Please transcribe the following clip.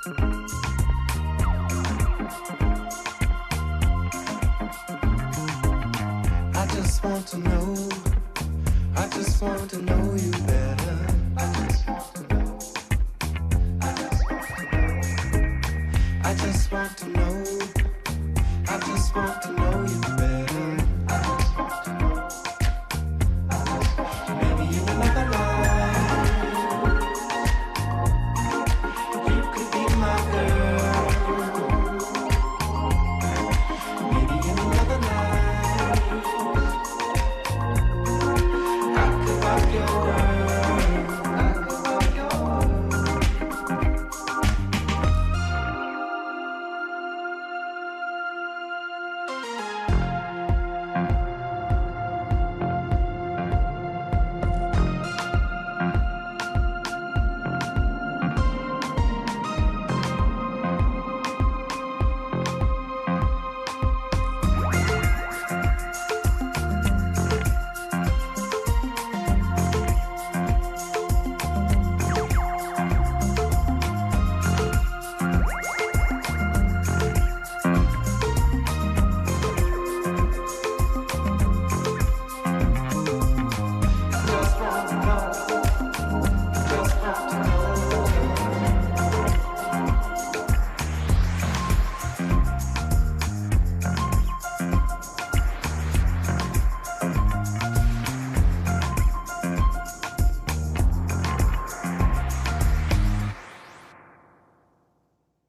I just want to know, I just want to know you better. I just want to know, I just want to know, I just want to know.